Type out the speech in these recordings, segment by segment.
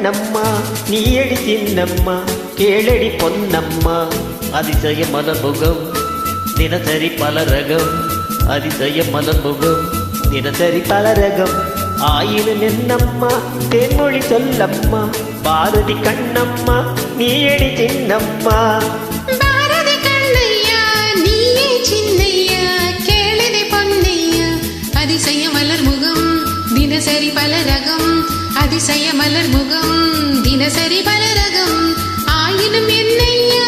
கண்ணம்மா நீயடி சின்னம்மா கேளடி பொன்னம்மா அதிசய மலர்முகம் தினசரி பல ரகம் அதிசய மலர்முகம் தினசரி பல ரகம் ஆயிரம் என்னம்மா தேன்மொழி சொல்லம்மா பாரதி கண்ணம்மா நீயடி சின்னம்மா பாரதி கண்ணையா நீயே சின்னையா கேளடி பொன்னையா அதிசய மலர்முகம் தினசரி பல ரகம் அதிசய மலர்முகம் தினசரி பல ரகம் ஆயினும் என்னையா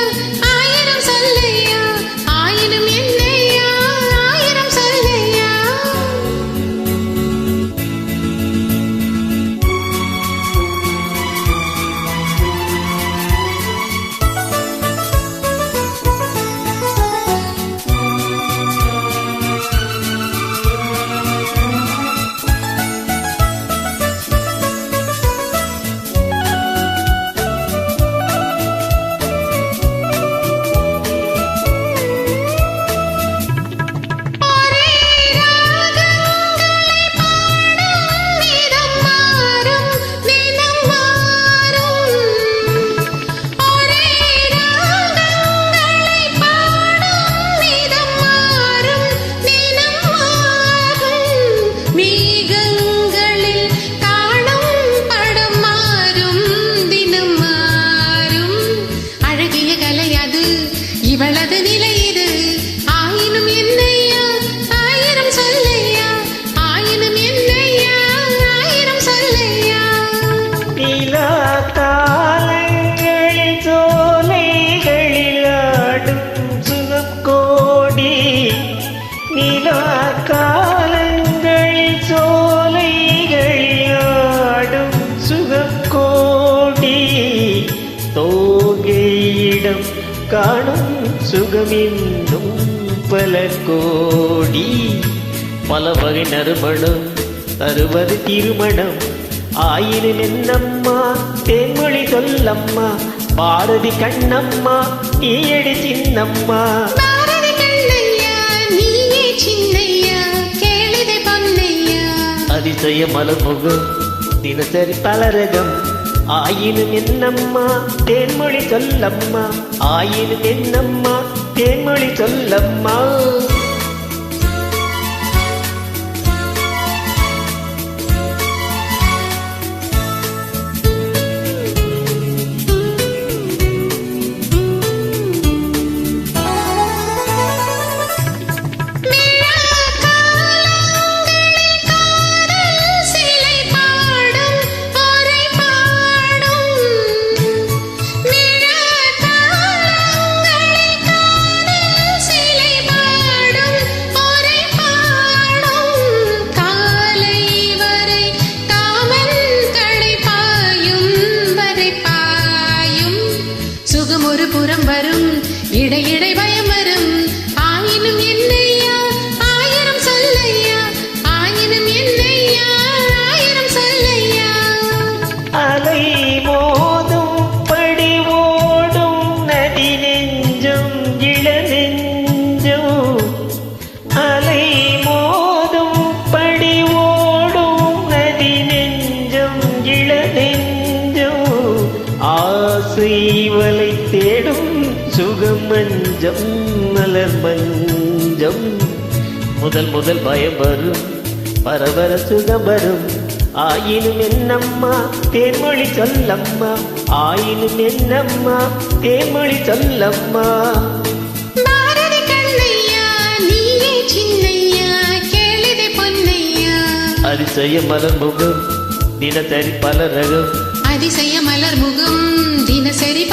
ஆயிரம் சொல்லையா ஆயினும் என்னையா ஆயிரம் சொல்லையா இவளது நிலை இது ஆயினும் என்னையா ஆயிரம் சொல்லையா ஆயினும் என்னையா ஆயிரம் சொல்லையா நிலா காலங்களில் சோலைகளில் ஆடும் சுகம் கோடி நிலா காலங்களில் சோலைகளில் ஆடும் சுகம் கோடி தோகையிடம் காணும் சுகமின்னும் பல கோடி பல வகை நறுமணம் தருவது திருமணம் ஆயிரம் என்னம்மா தேன்மொழி சொல்லம்மா பாரதி கண்ணம்மா நீயடி சின்னம்மா பாரதி கண்ணையா நீயே சின்னையா கேளிதை பொன்னையா அதிசய மலர்முகம் தினசரி பலரகம் ஆயினும் என்னம்மா தேன்மொழி சொல்லம்மா ஆயினும் என்னம்மா தேன்மொழி சொல்லம்மா ஒரு புறம் வரும் இடையிடை பயம் வரும் ஆயினும் என்னையா ஆயிரம் சொல்லையா ஆயினும் என்னையா ஆயிரம் சொல்லையா அலை மோதும் படி ஓடும் நதி நெஞ்சும் இள நெஞ்சும் அலை மோதும் படி ஓடும் நதி நெஞ்சும் இள நெஞ்சும் ஆசை வலை தேடும் சுகம் மஞ்சம் மலர் மஞ்சம் முதல் முதல் பயம் வரும் பரவர சுகம் வரும் ஆயினும் என்னம்மா தேன்மொழி சொல்லம்மா ஆயினும் என்னம்மா தேன்மொழி சொல்லம்மா பாரதி கண்ணையா நீயே சின்னையா கேளிதை பொன்னையா அதிசய மலர்முகம் தினசரி பல ரகம் அதிசய மலர்முகம் தினசரி